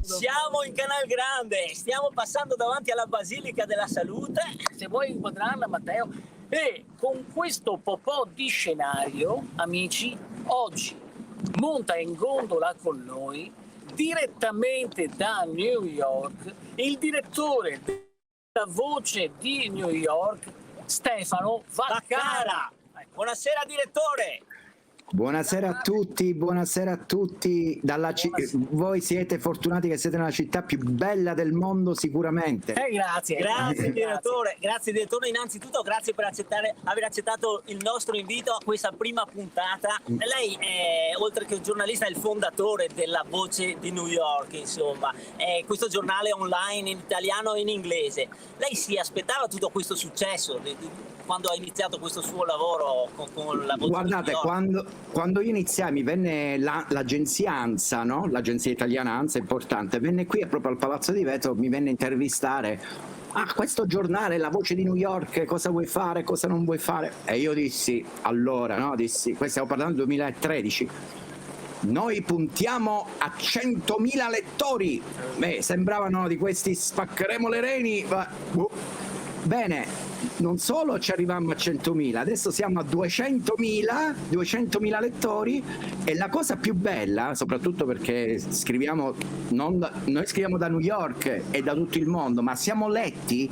Siamo in Canal Grande, stiamo passando davanti alla Basilica della Salute, se vuoi inquadrarla Matteo, e con questo po' di scenario, amici, oggi monta in gondola con noi, direttamente da New York, il direttore della Voce di New York, Stefano Vaccara. Buonasera direttore! Buonasera a tutti, buonasera a tutti. Voi siete fortunati che siete nella città più bella del mondo sicuramente. Grazie direttore, grazie direttore, innanzitutto grazie per aver accettato il nostro invito a questa prima puntata. Lei è, oltre che un giornalista, è il fondatore della Voce di New York, insomma, è questo giornale online in italiano e in inglese. Lei si aspettava tutto questo successo quando ha iniziato questo suo lavoro con la Voce Guardate, di New York? Quando io iniziai mi venne l'agenzia ANSA, no? L'agenzia italiana ANSA è importante, venne qui proprio al Palazzo di Vetro, mi venne a intervistare. Questo giornale, La Voce di New York, cosa vuoi fare, cosa non vuoi fare? E io dissi, questo stiamo parlando del 2013, noi puntiamo a 100.000 lettori. Sembravano di questi spaccheremo le reni, bene. Non solo ci arrivammo a 100.000, adesso siamo a 200.000 lettori, e la cosa più bella, soprattutto perché noi scriviamo da New York e da tutto il mondo, ma siamo letti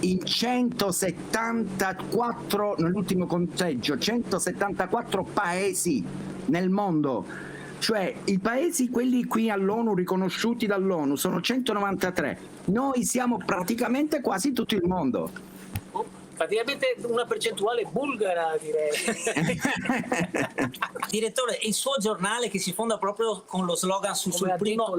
in 174, nell'ultimo conteggio, 174 paesi nel mondo. Cioè i paesi, quelli qui all'ONU, riconosciuti dall'ONU, sono 193. Noi siamo praticamente quasi tutto il mondo. Praticamente una percentuale bulgara, direi. Direttore, il suo giornale, che si fonda proprio con lo slogan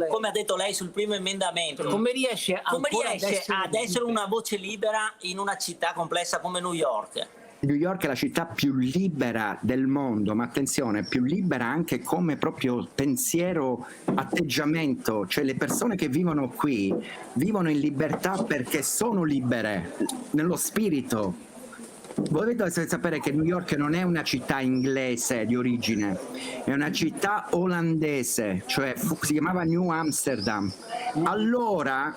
come ha detto lei, sul primo emendamento, come riesce ad essere una voce libera in una città complessa come New York? New York è la città più libera del mondo, ma attenzione, più libera anche come proprio pensiero, atteggiamento, cioè le persone che vivono qui vivono in libertà perché sono libere nello spirito. Voi dovete sapere che New York non è una città inglese di origine, è una città olandese, cioè si chiamava New Amsterdam. Allora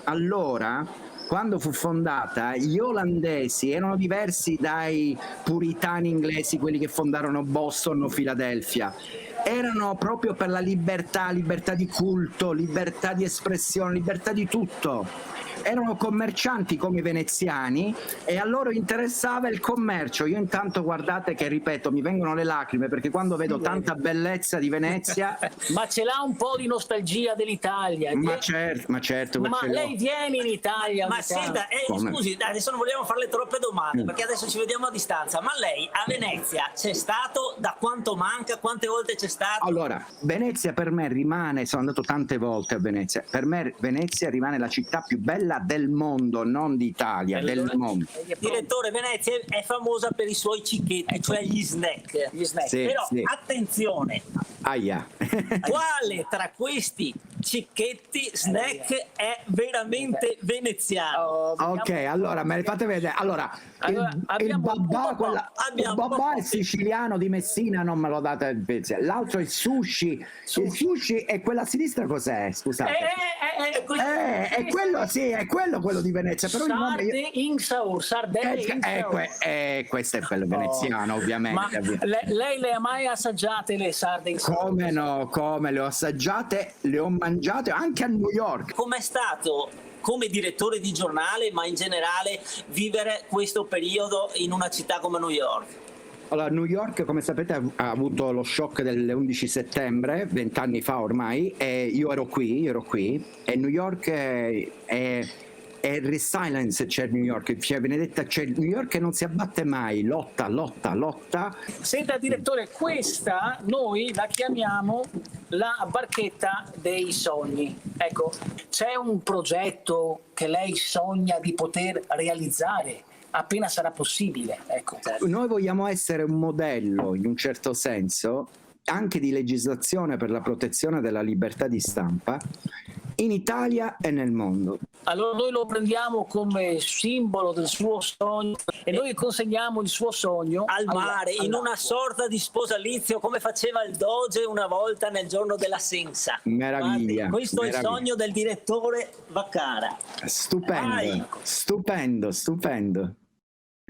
quando fu fondata, gli olandesi erano diversi dai puritani inglesi, quelli che fondarono Boston o Filadelfia. Erano proprio per la libertà di culto, libertà di espressione, libertà di tutto. Erano commercianti come i veneziani e a loro interessava il commercio. Io intanto, guardate che, ripeto, mi vengono le lacrime perché quando vedo tanta bellezza di Venezia... Ma ce l'ha un po' di nostalgia dell'Italia. Ma certo. Ma lei viene in Italia? Ma senta, scusi, adesso non vogliamo farle troppe domande perché adesso ci vediamo a distanza, ma lei a Venezia c'è stato? Da quanto manca? Quante volte c'è stato? Allora, Venezia per me rimane, sono andato tante volte a Venezia, per me Venezia rimane la città più bella del mondo, non d'Italia, del mondo. Direttore, Venezia è famosa per i suoi cicchetti, cioè gli snack. Però attenzione, quale tra questi cicchetti snack è veramente veneziano? Ok, allora me le fate vedere. Allora, il babà è siciliano di Messina, non me lo date in Venezia. L'altro è il sushi. Il sushi è quella a sinistra, cos'è? Scusate. È quello, sì, è quello di Venezia. Però questo è quello veneziano, ovviamente. Ma lei le ha mai assaggiate le sarde in saur? Come no, come le ho assaggiate, le ho mangiate anche a New York. Com'è stato, come direttore di giornale, ma in generale, vivere questo periodo in una città come New York? Allora, New York, come sapete, ha avuto lo shock dell'11 settembre, 20 anni fa ormai, e io ero qui, e New York e resilience c'è New York, cioè Benedetta, c'è New York che non si abbatte mai, lotta, lotta, lotta. Senta direttore, questa noi la chiamiamo la barchetta dei sogni. Ecco, c'è un progetto che lei sogna di poter realizzare appena sarà possibile? Ecco. Noi vogliamo essere un modello, in un certo senso, anche di legislazione per la protezione della libertà di stampa in Italia e nel mondo. Allora noi lo prendiamo come simbolo del suo sogno e noi consegniamo il suo sogno al mare, in una sorta di sposalizio come faceva il Doge una volta nel giorno dell'assenza. Meraviglia. Guardi, questo meraviglia. è il sogno del direttore Vaccara. Stupendo, Vai. stupendo, stupendo.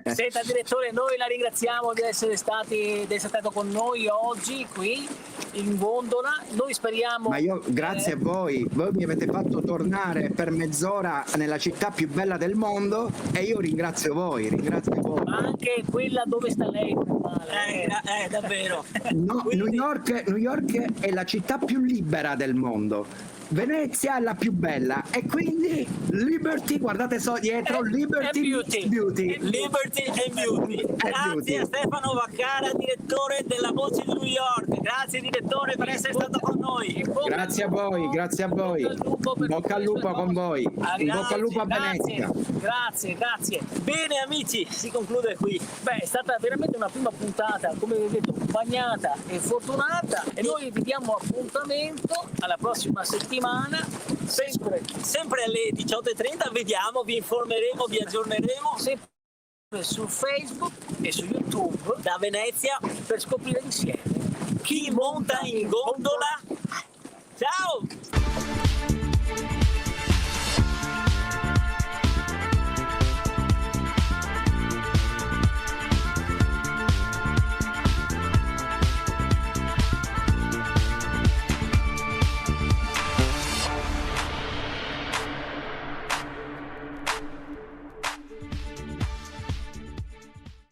Senta direttore, noi la ringraziamo di essere stato con noi oggi qui in Gondola. Noi speriamo. Ma io grazie a voi mi avete fatto tornare per mezz'ora nella città più bella del mondo e io ringrazio voi. Anche quella dove sta lei, Davvero. No, New York è la città più libera del mondo. Venezia è la più bella e quindi Liberty, guardate dietro, Liberty Beauty. Liberty and Beauty. Grazie Beauty. a Stefano Vaccara, direttore della Voce di New York. Grazie direttore per essere stato con noi. Grazie a voi, grazie a voi. Bocca al lupo con voi. In bocca al lupo a Venezia. Grazie. Bene amici, si conclude qui. Beh, è stata veramente una prima puntata, come vi ho detto, bagnata e fortunata e noi vi diamo appuntamento alla prossima settimana, sempre alle 18:30, vediamo, vi informeremo, vi aggiorneremo sempre su Facebook e su YouTube da Venezia per scoprire insieme chi monta in gondola. Ciao!